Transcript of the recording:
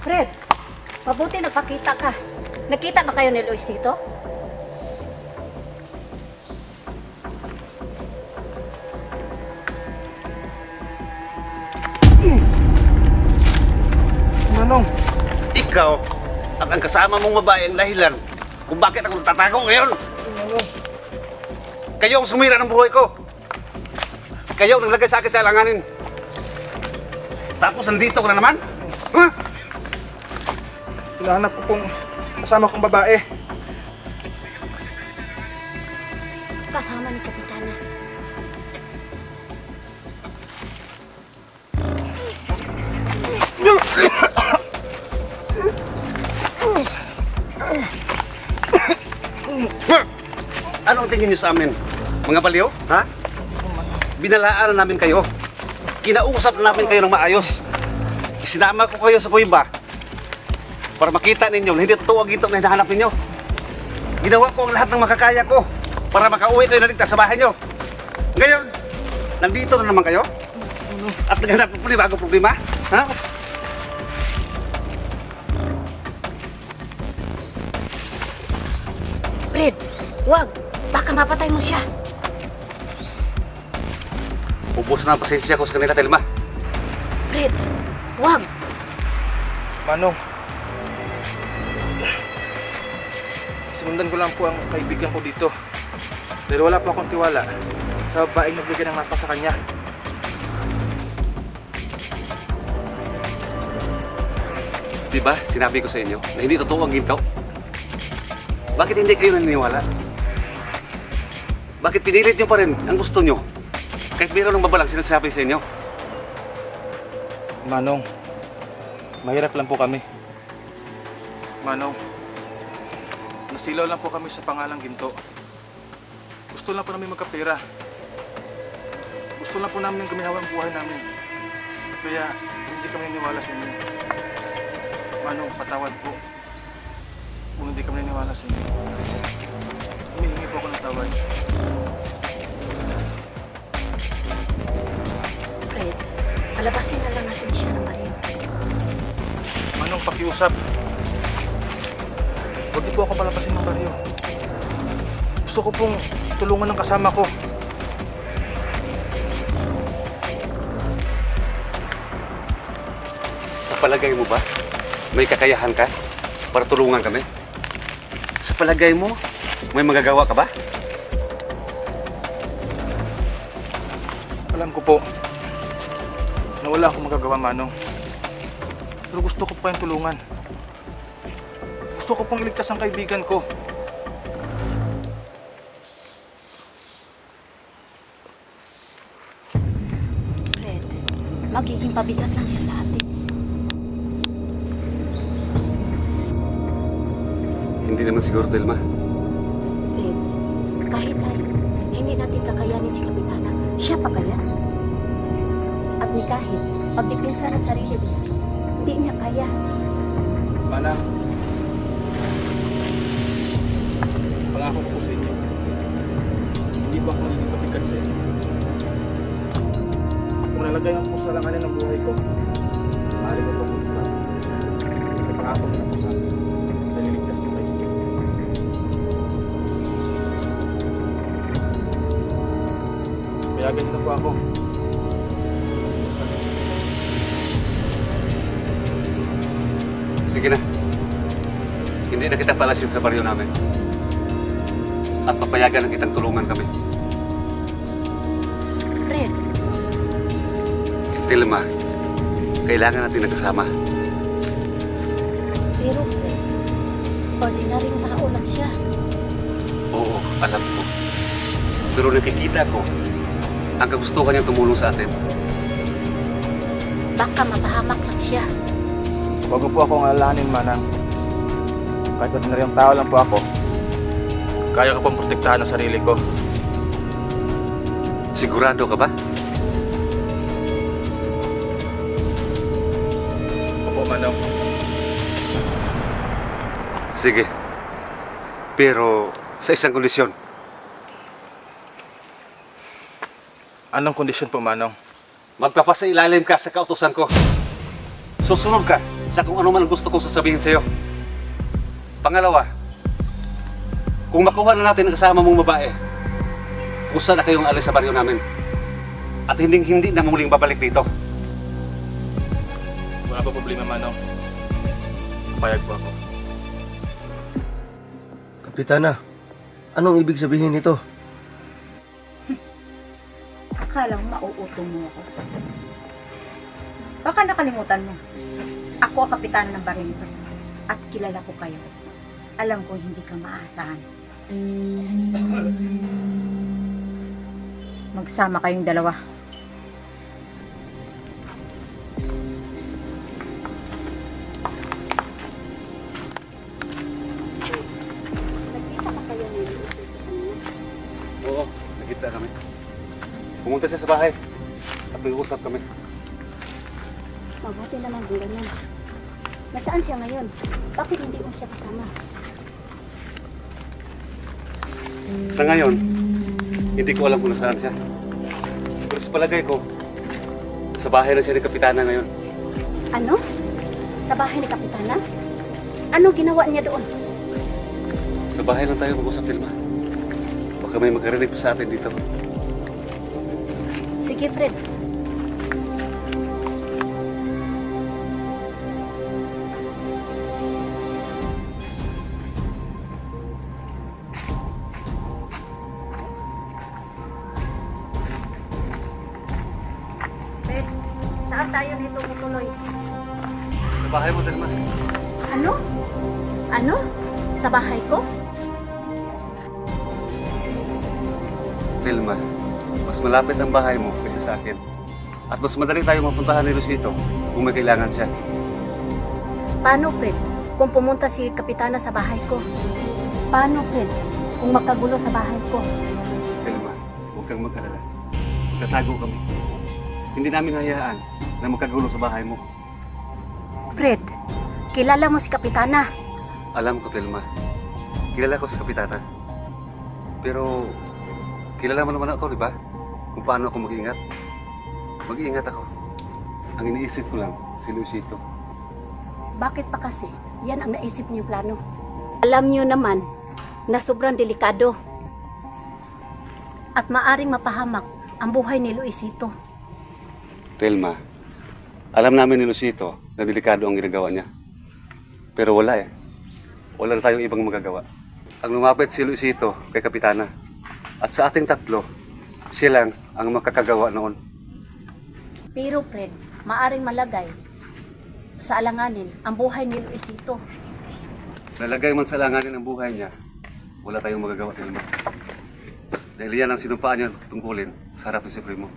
Fred, mabuti nagpakita ka. Nakita ba kayo ni Luisito? Manong, Ikaw at ang kasama mong babae ang dahilan kung bakit ako natatago ngayon. Kayo ang sumira ng buhay ko. Kayo ang naglagay sa akin sa alanganin. Tapos nandito ka na naman? Ha? hinahanap ko pong kasama kong babae. Kasama ni Kapitana. Ano ang tingin niyo sa amin? Mga baliw? Ha? Binalaan na namin kayo. Kinausap na namin kayo ng maayos. Isinama ko kayo sa kuiba para makita ninyo na hindi totoo ang ginto na hinahanap ninyo. Ginawa ko ang lahat ng makakaya ko para makauwi kayo na ligtas sa bahay nyo. Ngayon, nandito na naman kayo? At naghanap ng bagong problema? Ha? Fred, wag. Baka mapatay mo siya. Ubus na ang pasensya ko sa kanila, Telma. Fred, wag. Manong, sinundan ko lang po ang kaibigan ko dito. Dahil wala po akong tiwala sa babaeng nagbigay ng mapa sa kanya. Diba, sinabi ko sa inyo na hindi totoo ang ginto? Bakit hindi kayo naniniwala? Bakit pinilit nyo pa rin ang gusto nyo? Kahit mayroon ng babalang sinasabi sa inyo. Manong, mahirap lang po kami. Manong, nasilaw lang po kami sa pangalang ginto. Gusto lang po namin magkapera. Gusto lang po namin guminawa ang buhay namin. Kaya hindi kami naniwala sa inyo. Manong, patawad po kung hindi kami naniwala sa inyo. Humihingi po ako ng tawad. Fred, palabasin na lang natin siya ng baril. Manong, pakiusap. Huwag niyo po ako palabasin ng baryo. Gusto ko pong tulungan ng kasama ko. Sa palagay mo ba, may kakayahan ka para tulungan kami? Sa palagay mo, may magagawa ka ba? Alam ko po na wala akong magagawa, Manong. Pero gusto ko pa yung tulungan. Gusto ko pong iligtas ang kaibigan ko. Fred, magiging pabigat lang siya sa atin. Hindi naman siguro, Telma. Fred, kahit na hindi natin kakayanin si Kapitana, siya pa kaya? At ni kahit pagdepensa ng sarili niya, hindi niya kaya. Manang, pangako ko po sa inyo. Hindi ba ako magiging pabigat sa inyo? Kung nalagay ako sa langanin ng buhay ko, maaari ko po magbuhat. Kasi pangako ko na po sa akin. Naliligtas ng kaibigan. Payagan niyo na po ako. Sige na. Hindi na kita palasin sa baryo namin. At papayagan na kitang tulungan kami. Fred, Telma, kailangan natin nakasama. pero Fred, ordinaryong tao lang siya. Oo, alam ko. Pero nakikita ko ang kagustuhan niyang tumulong sa atin. Baka mapahamak lang siya. Huwag po akong alalahanin, Manang. Kahit ordinaryong tao lang po ako, kaya ko pong protektahan ang sarili ko. Sigurado ka ba? Opo, Manang. Sige. Pero sa isang kondisyon. Anong kondisyon po, Manong? Magpapasailalim ka sa kautusan ko. Susunod ka sa kung ano man ang gusto kong sasabihin sa'yo. Pangalawa, kung makuha na natin ang kasama mong babae, kusa na kayong alis sa baryo namin. At hindi na muling babalik dito. Wala po problema, Manong. Payag po ako. Kapitana, anong ibig sabihin nito? Akala mo mauutong mo ako. Baka nakalimutan mo. Ako ang kapitan ng Barinto. At kilala ko kayo. Alam ko hindi ka maasahan. Magsama kayong dalawa. Nagkita ka kayo ni Oo, nakita kami. Pumunta siya sa bahay at nag-uusap kami. Mabuti naman din ganyan. Nasaan siya ngayon? Bakit hindi mo siya kasama? Sa ngayon, hindi ko alam kung nasaan siya. Pero sa palagay ko, sa bahay na siya ni Kapitana ngayon. Ano? Sa bahay ni Kapitana? Ano ginawa niya doon? Sa bahay lang tayo mag-usap, Tilma. Baka may magkarinig pa sa atin dito. Sige, Fred. Fred, saan tayo dito tutuloy? Sa bahay mo, Tilma. Ano? Ano? Sa bahay ko? Tilma, mas malapit ang bahay mo kaysa sa akin. At mas madali tayo mapuntahan ni Lucito kung may kailangan siya. Paano, Fred, kung pumunta si Kapitana sa bahay ko? Paano, Fred, kung magkagulo sa bahay ko? Tilma, huwag kang mag-alala. Tatago kami. Hindi namin hayaan na magkagulo sa bahay mo. Fred, kilala mo si Kapitana. Alam ko, Tilma. Kilala ko sa Kapitana. Pero, kilala mo naman ako, di ba? Kung paano ako mag-iingat. Mag-iingat ako. Ang iniisip ko lang, si Lucito. Bakit pa kasi? Yan ang naisip niyong plano. Alam niyo naman na sobrang delikado at maaring mapahamak ang buhay ni Luisito. Telma, alam namin ni Lucito na delikado ang ginagawa niya. Pero wala eh. Wala na tayong ibang magagawa. Ang lumapit si Lucito kay Kapitana. At sa ating tatlo, siya lang ang makakagawa noon. Pero Fred, maaring malagay sa alanganin ang buhay ni Luisito. Nalagay man sa langanin ang buhay niya, wala tayong magagawa, Telma. Dahil yan ang sinumpaan niya tungkulin sa harap ni Supremo.